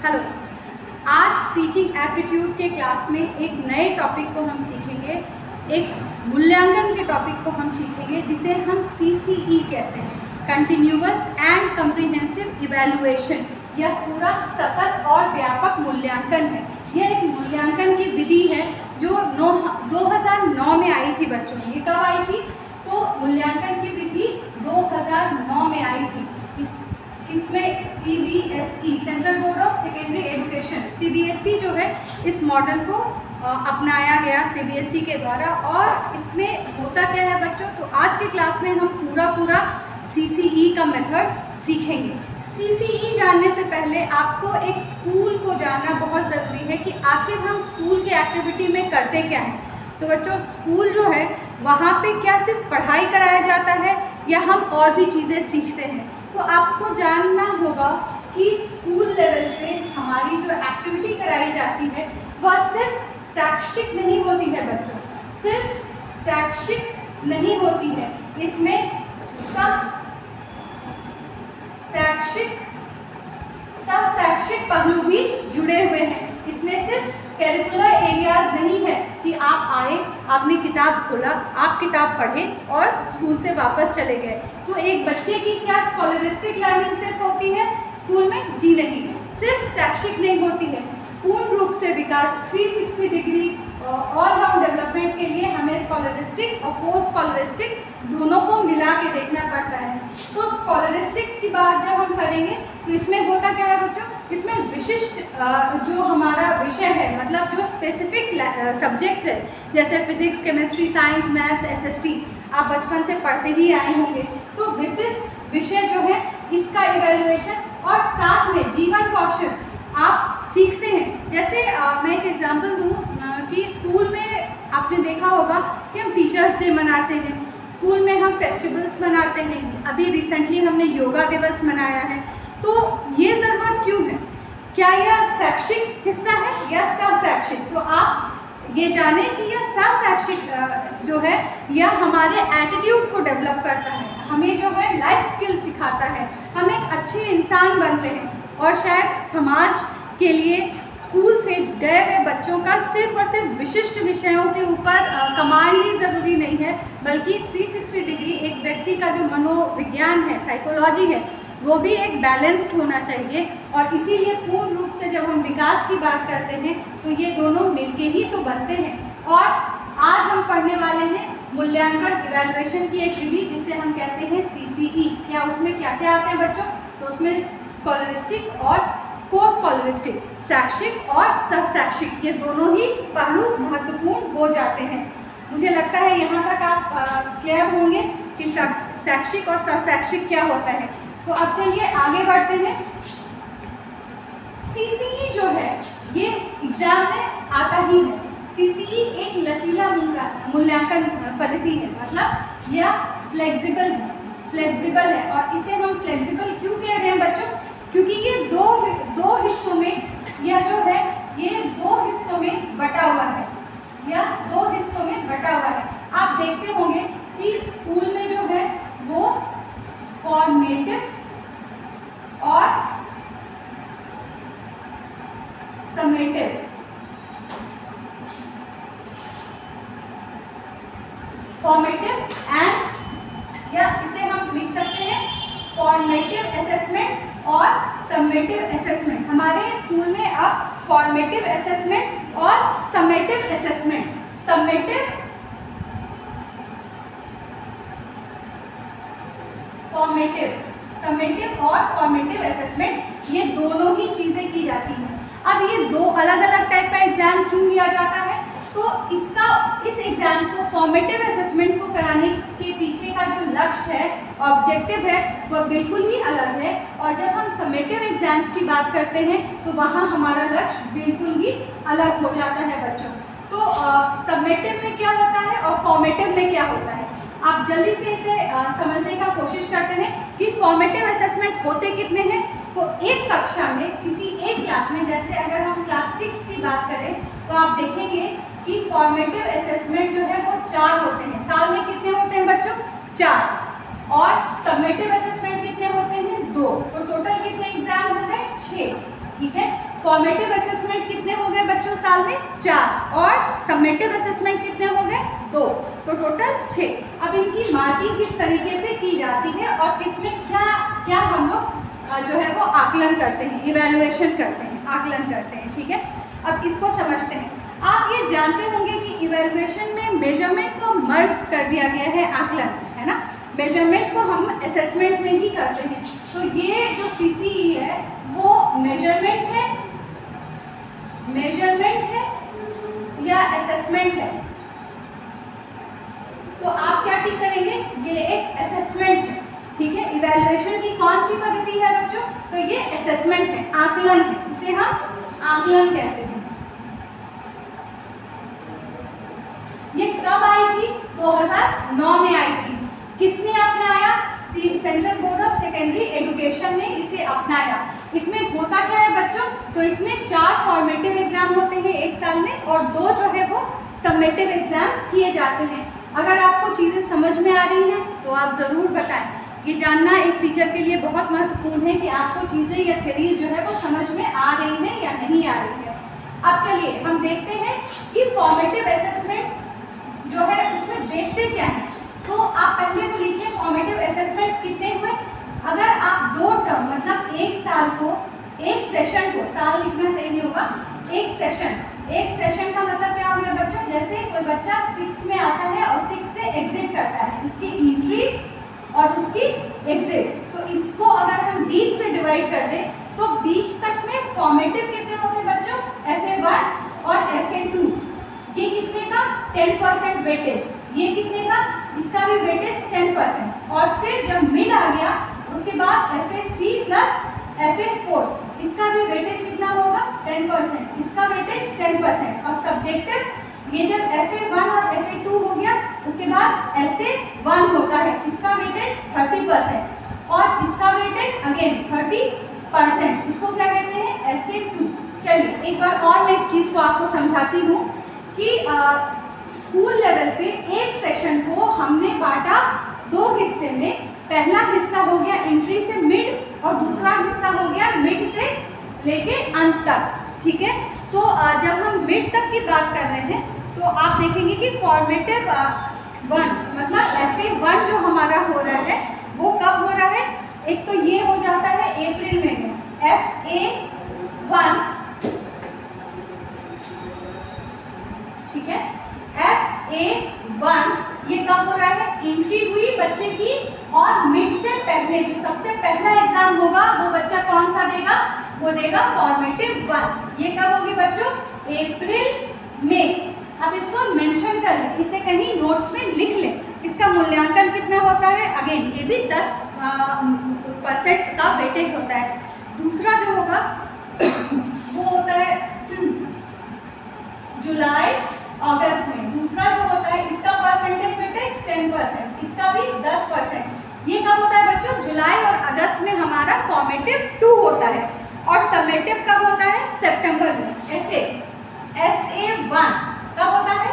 Hello. आज teaching aptitude के class में एक नए टॉपिक को हम सीखेंगे, एक मूल्यांकन के टॉपिक को हम सीखेंगे जिसे हम CCE कहते हैं, कंटिन्यूअस एंड कम्प्रिहेंसिव इवैल्यूएशन। यह पूरा सतत और व्यापक मूल्यांकन है। यह एक मूल्यांकन की विधि है जो 2009 में आई थी बच्चों। ये कब आई थी? तो मूल्यांकन की विधि 2009 में आई थी। इसमें CBSE, central board of secondary education, CBSE जो है इस मॉडल को अपनाया गया CBSE के द्वारा। और इसमें होता क्या है बच्चों, तो आज के क्लास में हम पूरा CCE का मेथड सीखेंगे। CCE जानने से पहले आपको एक स्कूल को जानना बहुत ज़रूरी है कि आखिर हम स्कूल के एक्टिविटी में करते क्या हैं। तो बच्चों, स्कूल जो है वहाँ पे क्या सिर्फ पढ़ाई कराया जाता है या हम और भी चीज़ें सीखते हैं? तो आपको जानना होगा कि स्कूल लेवल पे हमारी जो एक्टिविटी कराई जाती है वह सिर्फ शैक्षिक नहीं होती है बच्चों, सिर्फ शैक्षिक नहीं होती है। इसमें सब शैक्षिक पहलू भी जुड़े हुए हैं। इसमें सिर्फ करिकुलर एरियाज नहीं है कि आप आए, आपने किताब खोला, आप किताब पढ़े और स्कूल से वापस चले गए। तो एक बच्चे की क्या स्कॉलरिस्टिक लर्निंग सिर्फ होती है स्कूल में? जी नहीं, सिर्फ शैक्षिक नहीं होती है। पूर्ण रूप से विकास 360 डिग्री ऑल राउंड डेवलपमेंट के लिए हमें स्कॉलरिस्टिक और पोस्ट स्कॉलरिस्टिक दोनों को मिला के देखना पड़ता है। तो स्कॉलरिस्टिक की बात जब हम करेंगे तो इसमें होता क्या है बच्चों, इसमें विशिष्ट जो हमारा विषय है, मतलब जो स्पेसिफिक सब्जेक्ट्स है, जैसे physics, chemistry, science, maths, SST, आप बचपन से पढ़ते ही आए होंगे। तो विशिष्ट विषय जो है इसका इवैल्यूएशन और साथ में जीवन कौशल आप सीखते हैं। जैसे मैं एक एग्जांपल दूँ कि स्कूल में आपने देखा होगा कि हम टीचर्स डे मनाते हैं, स्कूल में हम फेस्टिवल्स मनाते हैं। अभी रिसेंटली हमने योगा दिवस मनाया है। तो ये ज़रूरत क्यों है? क्या यह शैक्षिक हिस्सा है या सहशैक्षिक? तो आप ये जानें कि यह सहशैक्षिक जो है यह हमारे एटीट्यूड को डेवलप करता है, हमें जो है लाइफ स्किल सिखाता है, हम एक अच्छे इंसान बनते हैं। और शायद समाज के लिए स्कूल से गए हुए बच्चों का सिर्फ और सिर्फ विशिष्ट विषयों के ऊपर कमांड ही ज़रूरी नहीं है, बल्कि 360 डिग्री एक व्यक्ति का जो मनोविज्ञान है, साइकोलॉजी है, वो भी एक बैलेंस्ड होना चाहिए। और इसीलिए पूर्ण रूप से जब हम विकास की बात करते हैं तो ये दोनों मिलके ही तो बनते हैं। और आज हम पढ़ने वाले हैं मूल्यांकन इवैल्यूएशन की एक विधि जिसे हम कहते हैं CCE। क्या उसमें क्या क्या आते हैं बच्चों? तो उसमें स्कॉलरिस्टिक और को स्कॉलरिस्टिक, शैक्षिक और सहशैक्षिक, ये दोनों ही पहलू महत्वपूर्ण हो जाते हैं। मुझे लगता है यहाँ तक आप क्लियर होंगे कि शैक्षिक और सहशैक्षिक क्या होता है। तो अब चलिए आगे बढ़ते हैं। CCE जो है ये एग्जाम में आता ही है। CCE एक लचीला मूल्यांकन पद्धति है, मतलब यह फ्लेक्सिबल है। और इसे हम फ्लेक्सिबल क्यों कह रहे हैं बच्चों? क्योंकि ये दो हिस्सों में, यह जो है ये दो हिस्सों में बटा हुआ है, यह दो हिस्सों में बटा हुआ है। आप देखते होंगे कि स्कूल में जो है वो फॉर्मेटिव और समेटिव, फॉर्मेटिव एंड, या इसे हम लिख सकते हैं फॉर्मेटिव असेसमेंट और समेटिव असेसमेंट। हमारे स्कूल में अब फॉर्मेटिव असेसमेंट और समेटिव असेसमेंट, समेटिव और फॉर्मेटिव असेसमेंट, ये दोनों ही चीज़ें की जाती हैं। अब ये दो अलग अलग टाइप का एग्जाम क्यों लिया जाता है? तो इस एग्ज़ाम को फॉर्मेटिव असेसमेंट को कराने के पीछे का जो लक्ष्य है, ऑब्जेक्टिव है, वह बिल्कुल ही अलग है। और जब हम समेटिव एग्जाम्स की बात करते हैं तो वहाँ हमारा लक्ष्य बिल्कुल ही अलग हो जाता है बच्चों। तो समेटिव में क्या होता है और फॉर्मेटिव में क्या होता है, आप जल्दी से इसे समझने का कोशिश करते हैं कि फॉर्मेटिव असेसमेंट होते कितने हैं। तो एक कक्षा में, किसी एक क्लास में, जैसे अगर हम क्लास 6 की बात करें तो आप देखेंगे कि फॉर्मेटिव असेसमेंट जो है वो 4 होते हैं। साल में कितने होते हैं बच्चों? 4। और समेटिव असेसमेंट कितने होते हैं? 2। तो टोटल कितने एग्जाम हो गए? 6। ठीक है। फॉर्मेटिव असेसमेंट कितने हो गए बच्चों साल में? 4, और समेटिव असेसमेंट कितने हो गए? 2, तो टोटल 6। अब इनकी मार्किंग किस तरीके से की जाती है और किसमें क्या क्या हम लोग जो है वो आकलन करते हैं, इवैल्यूएशन करते हैं, आकलन करते हैं, ठीक है। अब इसको समझते हैं। आप ये जानते होंगे कि इवैल्यूएशन में मेजरमेंट को मर्ज कर दिया गया है आकलन, है ना। मेजरमेंट को हम असेसमेंट में ही करते हैं। तो ये जो CCE है वो मेजरमेंट है या असेसमेंट है? तो आप क्या टिक करेंगे? ये एक असेसमेंट है, ठीक है। इवैल्यूएशन की कौन सी पद्धति है बच्चों? तो ये असेसमेंट है, आकलन है, इसे हम आकलन कहते हैं। ये कब आई थी? 2009 में आई थी। किसने अपनाया? Central board of secondary education ने इसे अपनाया। इसमें होता क्या है बच्चों? तो इसमें 4 फॉर्मेटिव एग्जाम होते हैं एक साल में और 2 जो है वो समेटिव एग्जाम्स किए जाते हैं। अगर आपको चीज़ें समझ में आ रही हैं तो आप ज़रूर बताएं। ये जानना एक टीचर के लिए बहुत महत्वपूर्ण है कि आपको चीज़ें या थ्योरीज जो है वो समझ में आ रही हैं या नहीं आ रही है। अब चलिए हम देखते हैं कि फॉर्मेटिव असेसमेंट जो है उसमें देखते क्या है। तो आप पहले तो लिखिए फॉर्मेटिव असेसमेंट कितने हुए। अगर आप 2 टर्म मतलब एक साल को, एक सेशन को, साल लिखना सही नहीं होगा, एक सेशन का मतलब क्या हो गया बच्चों? जैसे कोई बच्चा 6th में आता है और 6 से एग्जिट करता है, उसकी एंट्री और उसकी एग्जिट। तो इसको अगर हम बीच से डिवाइड कर दें तो बीच तक में फॉर्मेटिव कितने होते बच्चों? FA1 और FA2। ये कितने का? 10% वेटेज। ये कितने का? इसका भी वेटेज 10%। और फिर जब मिड आ गया उसके बाद FA3 प्लस FA4, इसका भी वेटेज कितना होगा? 10%। इसका वेटेज 10%। और सब्जेक्टिव ये जब FA1 और FA2 हो गया उसके बाद SA1 होता है, इसका वेटेज 30% और इसका वेटेज अगेन 30%। इसको क्या कहते हैं? SA2। चलिए एक बार और मैं इस चीज़ को आपको समझाती हूँ कि स्कूल लेवल पे एक सेशन को हमने बांटा 2 हिस्से में। पहला हिस्सा हो गया एंट्री से मिड और दूसरा हिस्सा हो गया मिड से लेके अंत तक, ठीक है। तो जब हम मिड तक की बात कर रहे हैं तो आप देखेंगे कि फॉर्मेटिव 1 मतलब FA1 जो हमारा हो रहा है वो कब हो रहा है? एक तो ये हो जाता है अप्रैल में FA1, ठीक है। FA1 ये कब हो रहा है? एंट्री हुई बच्चे की और मिड से पहले जो सबसे पहला एग्जाम होगा वो बच्चा कौन सा देगा? वो देगा फॉर्मेटिव 1। ये कब होगी बच्चों? अप्रैल में। अब इसको मेंशन कर लें, इसे कहीं नोट्स में लिख लें। इसका मूल्यांकन कितना होता है? अगेन ये भी 10% का वेटेज होता है। दूसरा जो होगा वो होता है जुलाई अगस्त में। दूसरा जो होता है इसका परसेंटेज वेटेज 10%, इसका भी 10%। ये कब होता है बच्चों? जुलाई और अगस्त में हमारा फॉर्मेटिव 2 होता है और समेटिव कब होता है? सितंबर में। SA1 कब होता है?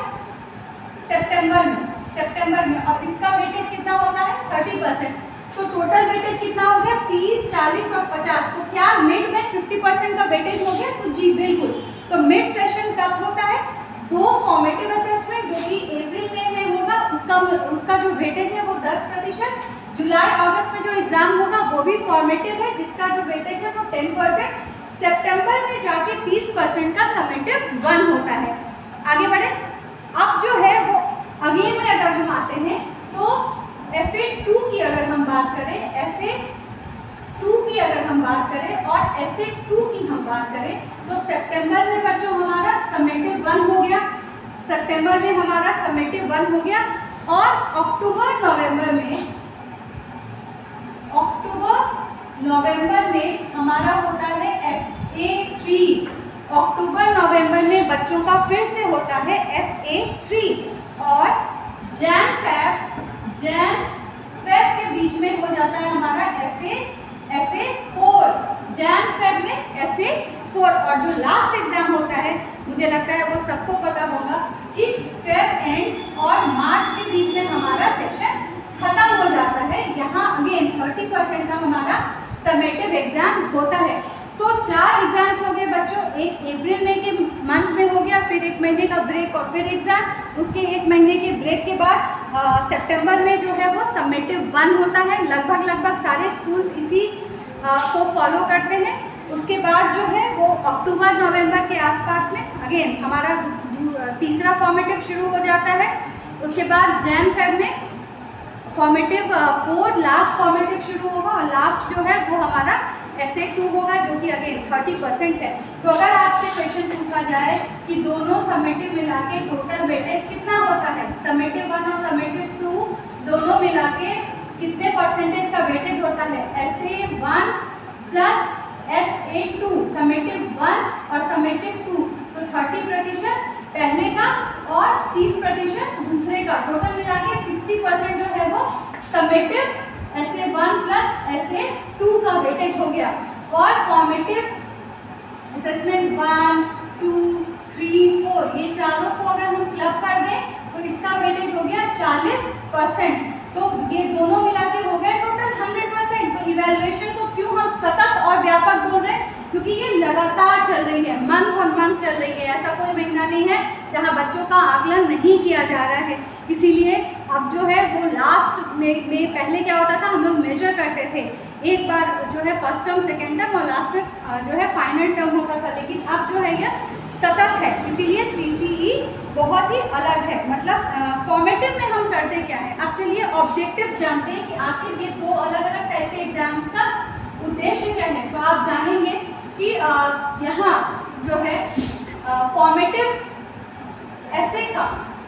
सितंबर में और इसका वेटेज कितना होता है? 30%। तो टोटल वेटेज कितना हो गया? 30, 40 और 50। तो क्या मिड में 50% का वेटेज हो गया? तो जी बिल्कुल। तो मिड सेशन कब होता है? 2 फॉर्मेटिव असेसमेंट जो कि अप्रैल में होगा, उसका जो वेटेज है वो 10%। जुलाई अगस्त में जो एग्जाम होगा वो भी फॉर्मेटिव है जिसका जो वेटेज है वो 10%। सितंबर में जाके 30% का समेटिव 1 होता है। आगे बढ़े। अब जो है वो अगले में अगर हम आते हैं तो FA2 की अगर हम बात करें, FA2 की अगर हम बात करें और SA2 की हम बात करें तो सितंबर में बच्चों हमारा समेटिव 1 हो गया। सितंबर में हमारा समेटिव 1 हो गया और अक्टूबर नवंबर में हमारा होता है FA3। अक्टूबर नवंबर में बच्चों का फिर से होता है FA3 और जैन फेब के बीच में हो जाता है हमारा FA4। जैन फेब में FA4 और जो लास्ट एग्जाम होता है मुझे लगता है वो सबको पता होगा कि फेब एंड और मार्च के बीच में हमारा सेक्शन खत्म हो जाता है। यहाँ अगेन 30% का हमारा समेटिव एग्जाम होता है। तो 4 एग्जाम्स हो गए है बच्चों, एक अप्रैल मई के मंथ में हो गया, फिर 1 महीने का ब्रेक और फिर एग्ज़ाम, उसके 1 महीने के ब्रेक के बाद सितंबर में जो है वो समेटिव 1 होता है। लगभग सारे स्कूल्स इसी को फॉलो करते हैं। उसके बाद जो है वो अक्टूबर नवंबर के आसपास में अगेन हमारा तीसरा फॉर्मेटिव शुरू हो जाता है। उसके बाद जैन फेब में फॉर्मेटिव 4 लास्ट फॉर्मेटिव शुरू होगा और लास्ट जो है वो हमारा SA2 होगा, जो कि अगेन 30% है। तो अगर आपसे क्वेश्चन पूछा जाए कि दोनों समेटिव मिला के टोटल वेटेज कितना होता है, समेटिव 1 और समेटिव 2 दोनों मिला के कितने परसेंटेज का वेटेज होता है, SA1 प्लस SA2, समेटिव 1 और समेटिव 2, तो 30% पहले का और 30% दूसरे का, टोटल मिला के 60% जो है वो समेटिव SA1 प्लस SA2 का वेटेज हो गया। और फॉर्मेटिव असेसमेंट 1, 2, 3, 4 ये चारों को अगर हम क्लब कर दें तो इसका वेटेज हो गया 40%। तो ये दोनों मिला के हो गए टोटल 100%। तो इवैल्यूएशन को क्यों हम सतत और व्यापक बोल रहे हैं, क्योंकि ये लगातार चल रही है, मंथ ऑन मंथ चल रही है। ऐसा कोई महीना नहीं है जहाँ बच्चों का आकलन नहीं किया जा रहा है। इसीलिए अब जो है वो लास्ट में पहले क्या होता था, हम लोग मेजर करते थे एक बार जो है फर्स्ट टर्म सेकेंड टर्म और लास्ट में जो है फाइनल टर्म होता था, लेकिन अब जो है यह सतत है। इसीलिए CCE बहुत ही अलग है। मतलब फॉर्मेटिव में हम करते क्या है, अब चलिए ऑब्जेक्टिव्स जानते हैं कि आखिर ये 2 अलग अलग टाइप के एग्जाम्स का उद्देश्य क्या है। तो आप जानेंगे कि यहाँ जो है फॉर्मेटिव FA का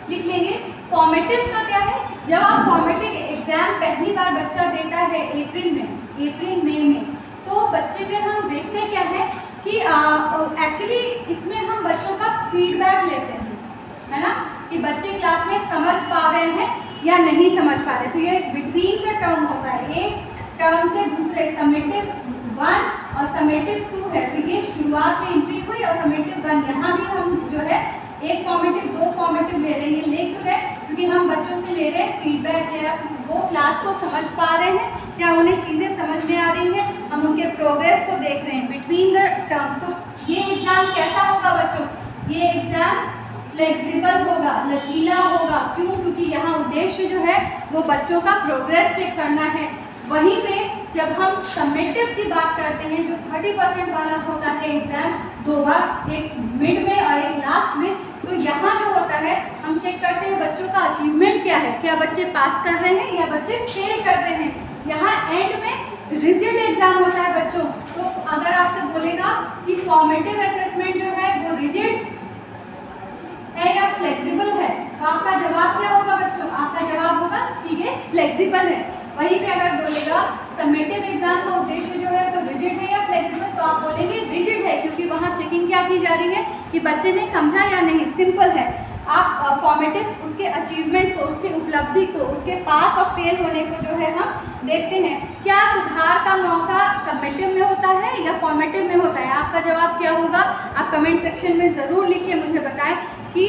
लिख लेंगे। फॉर्मेटिव का क्या है, जब आप फॉर्मेटिव एग्जाम पहली बार बच्चा देता है अप्रैल मई में, तो बच्चे में हम देखते क्या है कि एक्चुअली इसमें हम बच्चों का फीडबैक लेते हैं, है ना, कि बच्चे क्लास में समझ पा रहे हैं या नहीं समझ पा रहे। तो ये बिटवीन द टर्म होता है, एक टर्म से दूसरे, समेटिव 1 और समेटिव 2 है। तो ये शुरुआत में एंट्री हुई और समेटिव 1, यहाँ भी हम जो है एक फॉर्मेटिव 2 फॉर्मेटिव ले रहे हैं। ले क्यों रहे, क्योंकि हम बच्चों से ले रहे हैं फीडबैक ले रहे हैं, वो क्लास को समझ पा रहे हैं, क्या उन्हें चीज़ें समझ में आ रही हैं, हम उनके प्रोग्रेस को देख रहे हैं बिटवीन द टर्म। तो ये एग्ज़ाम कैसा होगा बच्चों, ये एग्ज़ाम फ्लेक्सिबल होगा, लचीला होगा। क्यों, क्योंकि यहाँ उद्देश्य जो है वो बच्चों का प्रोग्रेस चेक करना है। वहीं पे जब हम समेटिव की बात करते हैं, जो 30% वाला होता है एग्जाम, 2 बार, एक मिड में और एक लास्ट में, तो यहाँ जो होता है हम चेक करते हैं बच्चों का अचीवमेंट क्या है, क्या बच्चे पास कर रहे हैं या बच्चे फेल कर रहे हैं। यहाँ एंड में रिजिड एग्जाम होता है बच्चों। तो अगर आपसे बोलेगा कि फॉर्मेटिव असेसमेंट जो है वो रिजिड है या फ्लेक्सिबल है, तो आपका जवाब क्या होगा बच्चों, आपका जवाब होगा कि ये फ्लेक्सिबल है। वहीं पे अगर बोलेगा समेटिव एग्जाम का उद्देश्य जो है वो रिजिड है या फ्लेक्सिबल, तो आप बोलेंगे रिजिड है, क्योंकि वहाँ चेकिंग क्या की जा रही है कि बच्चे ने समझा या नहीं, सिंपल है। आप फॉर्मेटिव्स उसके अचीवमेंट को, उसकी उपलब्धि को, उसके पास और फेल होने को जो है हम देखते हैं। क्या सुधार का मौका समेटिव में होता है या फॉर्मेटिव में होता है, आपका जवाब क्या होगा, आप कमेंट सेक्शन में ज़रूर लिखिए, मुझे बताएं कि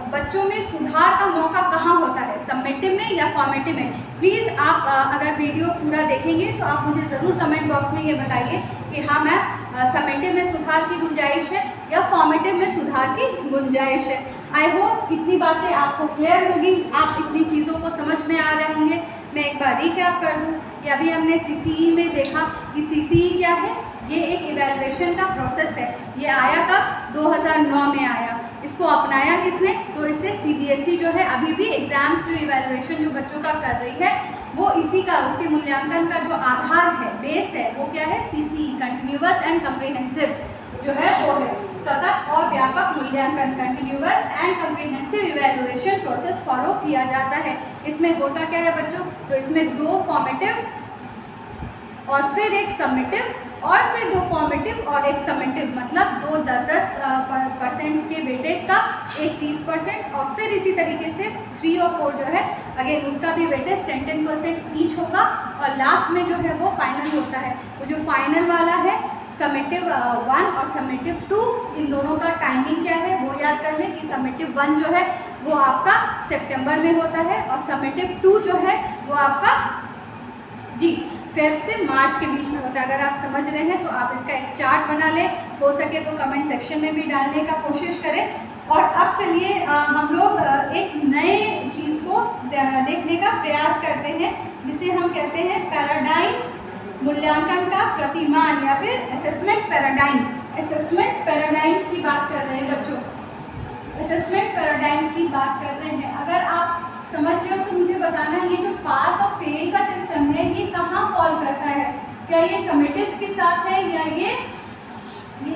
बच्चों में सुधार का मौका कहाँ होता है, समेटिव में या फॉर्मेटिव में। प्लीज़ आप अगर वीडियो पूरा देखेंगे तो आप मुझे ज़रूर कमेंट बॉक्स में ये बताइए कि हाँ मैम समेटिव में सुधार की गुंजाइश है या फॉर्मेटिव में सुधार की गुंजाइश है। आई होप इतनी बातें आपको क्लियर होगी, आप इतनी चीज़ों को समझ में आ रहे होंगे। मैं एक बार रिकैप कर दूँ कि अभी हमने CCE में देखा कि CCE क्या है, ये एक इवैल्यूएशन का प्रोसेस है। ये आया कब, 2009 में आया। इसको अपनाया किसने, तो इससे CBSE जो है अभी भी एग्जाम्स जो इवैल्यूएशन जो बच्चों का कर रही है वो इसी का, उसके मूल्यांकन का जो आधार है, बेस है, वो क्या है, CCE कंटिन्यूअस एंड कम्प्रिहेंसिव जो है वो है सतत और व्यापक मूल्यांकन, continuous and comprehensive evaluation process follow किया जाता है। इसमें होता क्या है बच्चों, तो इसमें 2 फॉर्मेटिव और फिर एक समेटिव और फिर 2 फॉर्मेटिव और एक समेटिव, मतलब 2 10% के वेटेज का, एक 30% और फिर इसी तरीके से 3 और 4 जो है अगेन उसका भी वेटेज 10% ईच होगा और लास्ट में जो है वो फाइनल होता है। तो जो फाइनल वाला है समेटिव 1 और समेटिव 2, इन दोनों का टाइमिंग क्या है वो याद कर लें कि समेटिव 1 जो है वो आपका सितंबर में होता है और समेटिव 2 जो है वो आपका फेब से मार्च के बीच में होता है। डाउट अगर आप समझ रहे हैं तो आप इसका एक चार्ट बना लें, हो सके तो कमेंट सेक्शन में भी डालने का कोशिश करें। और अब चलिए हम लोग एक नए चीज़ को देखने का प्रयास करते हैं, जिसे हम कहते हैं पैराडाइम मूल्यांकन का प्रतिमान या फिर असेसमेंट पैराडाइम्स। असेसमेंट पैराडाइम्स की बात कर रहे हैं बच्चों, असेसमेंट पैराडाइम की बात कर रहे हैं। अगर आप समझ रहे हो तो मुझे बताना, ये जो पास और फेल का सिस्टम है ये कहाँ फॉल करता है? क्या ये समेटिव्स के साथ है या ये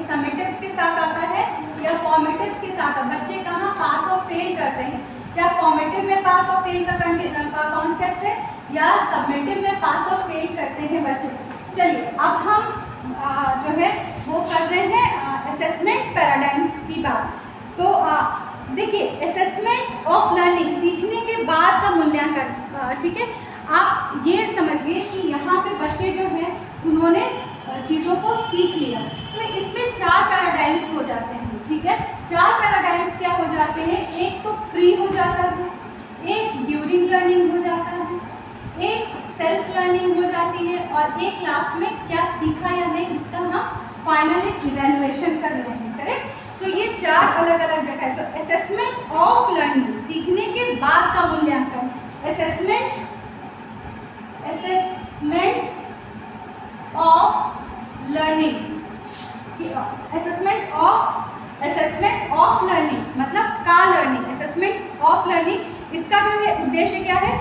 समेटिव्स के साथ आता है या फॉर्मेटिव्स के साथ? बच्चे कहाँ पास और फेल करते हैं? क्या फॉर्मेटिव में पास और फेल का कॉन्सेप्ट है या समेटिव में पास और फेल करते हैं बच्चे? चलिए अब हम जो है वो कर रहे हैं असेसमेंट पैराडाइम्स की बात। तो देखिए, असेसमेंट ऑफ लर्निंग, सीखने के बाद का मूल्यांकन, ठीक है। आप ये समझिए कि यहाँ पे बच्चे जो हैं उन्होंने चीज़ों को सीख लिया, तो इसमें 4 पैराडाइम्स हो जाते हैं, ठीक है। 4 पैराडाइम्स क्या हो जाते हैं? एक तो प्री हो जाता है, एक ड्यूरिंग लर्निंग हो जाता है, एक सेल्फ लर्निंग हो जाती है, और एक लास्ट में क्या सीखा या नहीं, इसका हम फाइनली इवैल्यूएशन कर रहे हैं, करेक्ट। तो ये 4 अलग अलग जगह है। तो असेसमेंट ऑफ लर्निंग, सीखने के बाद का मूल्यांकन, assessment of learning, assessment of learning मतलब का लर्निंग, असेसमेंट ऑफ लर्निंग, इसका जो है उद्देश्य क्या है?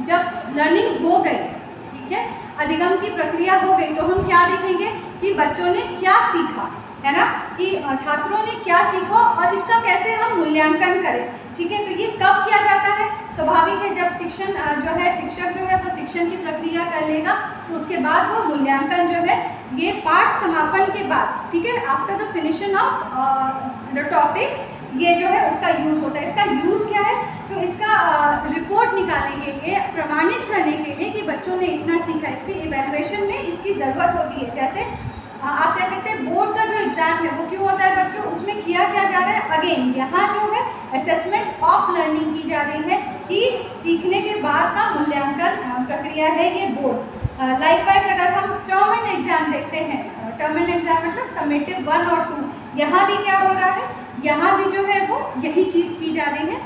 जब लर्निंग हो गई, ठीक है, अधिगम की प्रक्रिया हो गई, तो हम क्या देखेंगे कि बच्चों ने क्या सीखा, है ना, कि छात्रों ने क्या सीखा और इसका कैसे हम मूल्यांकन करें, ठीक है। तो ये कब किया जाता है? स्वाभाविक है, जब शिक्षक जो है वो शिक्षण की प्रक्रिया कर लेगा, तो उसके बाद वो मूल्यांकन जो है ये पाठ समापन के बाद, ठीक है, after the finishing of the topics, ये जो है उसका यूज़ होता है। इसका यूज़ क्या है? तो इसका रिपोर्ट निकालने के लिए, प्रमाणित करने के लिए कि बच्चों ने इतना सीखा, इसके इवैल्यूएशन में इसकी ज़रूरत होती है। जैसे आप कह सकते हैं बोर्ड का जो एग्ज़ाम है वो क्यों होता है बच्चों? उसमें किया क्या जा रहा है? अगेन यहाँ जो है असेसमेंट ऑफ लर्निंग की जा रही है कि सीखने के बाद का मूल्यांकन प्रक्रिया है ये बोर्ड। लाइकवाइज अगर हम टर्म एंड एग्ज़ाम देखते हैं, टर्म एंड एग्ज़ाम मतलब समेटिव 1 और 2, यहाँ भी क्या हो रहा है? यहाँ भी जो है वो यही चीज़ की जा रही है।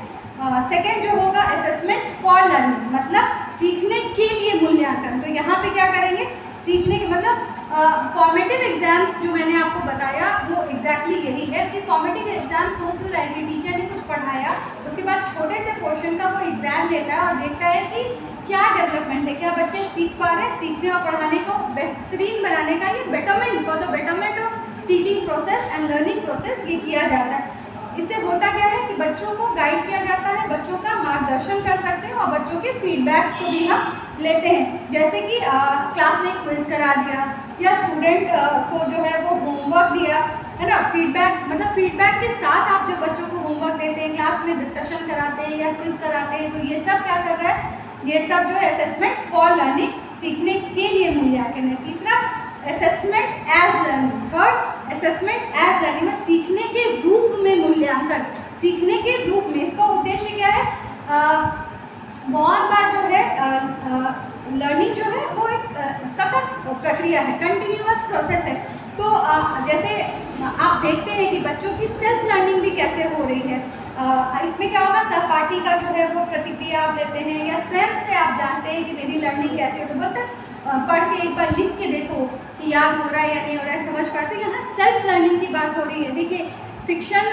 सेकेंड जो होगा असेसमेंट फॉर लर्निंग, मतलब सीखने के लिए मूल्यांकन। तो यहाँ पे क्या करेंगे? सीखने के मतलब फॉर्मेटिव एग्जाम्स जो मैंने आपको बताया वो एग्जैक्टली यही है कि फॉर्मेटिव एग्जाम्स हो क्यों रहे हैं कि टीचर ने कुछ पढ़ाया, उसके बाद छोटे से पोर्शन का वो एग्जाम लेता है और देखता है कि क्या डेवलपमेंट है, क्या बच्चे सीख पा रहे हैं, सीखने और पढ़ाने को बेहतरीन बनाने का ये betterment, for the betterment of teaching process and learning process ये किया जाता है। इससे होता क्या है कि बच्चों को गाइड किया जाता है, बच्चों का मार्गदर्शन कर सकते हैं और बच्चों के फीडबैक्स को भी हम लेते हैं। जैसे कि क्लास में क्विज करा दिया या स्टूडेंट को जो है वो होमवर्क दिया, है ना, फीडबैक मतलब फीडबैक के साथ आप जब बच्चों को होमवर्क देते हैं, क्लास में डिस्कशन कराते हैं या क्विज कराते हैं, तो ये सब क्या कर रहा है? ये सब जो है असेसमेंट फॉर लर्निंग, सीखने के लिए मूल्यांकन है। तीसरा assessment as learning, third assessment as learning, सीखने के रूप में मूल्यांकन, सीखने के रूप में। इसका उद्देश्य क्या है? बहुत बार जो है लर्निंग जो है वो एक सतत प्रक्रिया है, कंटिन्यूअस प्रोसेस है। तो जैसे आप देखते हैं कि बच्चों की सेल्फ लर्निंग भी कैसे हो रही है। इसमें क्या होगा? सहपाठी का जो है वो प्रतिक्रिया आप लेते हैं या स्वयं से आप जानते हैं कि मेरी लर्निंग कैसे हो, तो बोलते पढ़ के एक बार लिख के देखो कि याद हो रहा है या नहीं हो रहा है, समझ पाते। तो यहाँ सेल्फ लर्निंग की बात हो रही है। देखिए शिक्षण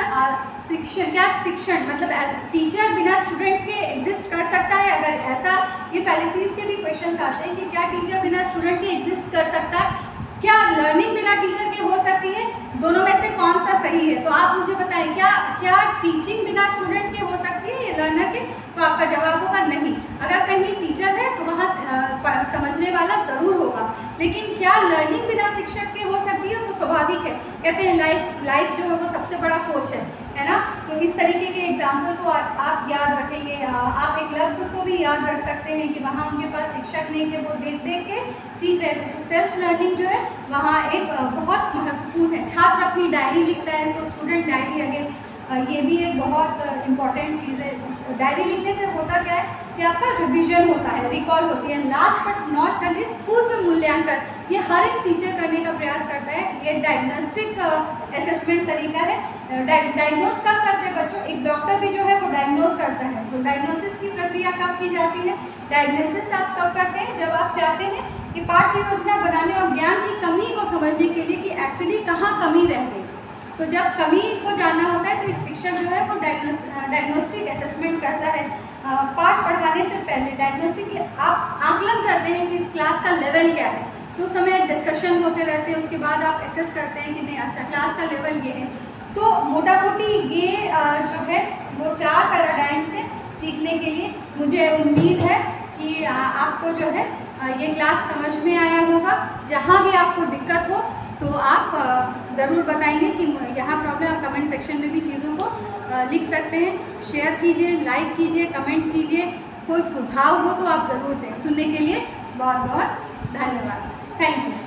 मतलब टीचर बिना स्टूडेंट के एग्जिस्ट कर सकता है? अगर ऐसा, ये फैलेसीज के भी क्वेश्चंस आते हैं कि क्या टीचर बिना स्टूडेंट के एग्जिस्ट कर सकता है? क्या लर्निंग बिना टीचर के हो सकती है? दोनों में से कौन सा सही है? तो आप मुझे बताएं, क्या टीचिंग बिना स्टूडेंट के हो सकती है या लर्नर के? तो आपका जवाब होगा नहीं। अगर कहीं टीचर है तो वहाँ समझने वाला ज़रूर होगा, लेकिन क्या लर्निंग बिना शिक्षक के हो सकती है? तो स्वाभाविक है। कहते हैं लाइफ जो है वो सबसे बड़ा कोच है ना। तो इस तरीके के एग्जाम्पल को आप याद रखेंगे। आप एक लव ग्रुप को भी याद रख सकते हैं कि वहाँ उनके पास शिक्षक नहीं थे, वो देख के सीख रहे थे। तो सेल्फ लर्निंग जो है वहाँ एक बहुत महत्वपूर्ण है। छात्र अपनी डायरी लिखता है, सो स्टूडेंट डायरी अगेन, ये भी एक बहुत इम्पॉर्टेंट चीज़ है। डायरी लिखने से होता क्या है कि आपका रिवीजन होता है, रिकॉल होती है। Last but not the least पूर्व मूल्यांकन, ये हर एक टीचर करने का प्रयास करता है। ये डायग्नोस्टिक असेसमेंट तरीका है। डायग्नोस कब करते हैं बच्चों? एक डॉक्टर भी जो है वो डायग्नोस करता है। तो डायग्नोसिस की प्रक्रिया कब की जाती है? डायग्नोसिस आप कब करते हैं? जब आप चाहते हैं कि पाठ्य योजना बनाने और ज्ञान की कमी को समझने के लिए कि एक्चुअली कहाँ कमी रह गई। तो जब कमी को जानना होता है तो एक शिक्षक जो है वो डायग्नोस्टिक असेसमेंट करता है। पाठ पढ़ाने से पहले डायग्नोस्टिक आप आकलन करते हैं कि इस क्लास का लेवल क्या है। तो उस समय डिस्कशन होते रहते हैं, उसके बाद आप असेस करते हैं कि नहीं अच्छा क्लास का लेवल ये है। तो मोटा मोटी ये जो है वो 4 पैराडाइम से सीखने के लिए मुझे उम्मीद है कि आपको जो है ये क्लास समझ में आया होगा। जहाँ भी आपको दिक्कत हो तो आप ज़रूर बताएंगे कि यहाँ प्रॉब्लम। आप कमेंट सेक्शन में भी चीज़ों को लिख सकते हैं। शेयर कीजिए, लाइक कीजिए, कमेंट कीजिए। कोई सुझाव हो तो आप ज़रूर दें। सुनने के लिए बहुत बहुत धन्यवाद। Thank you.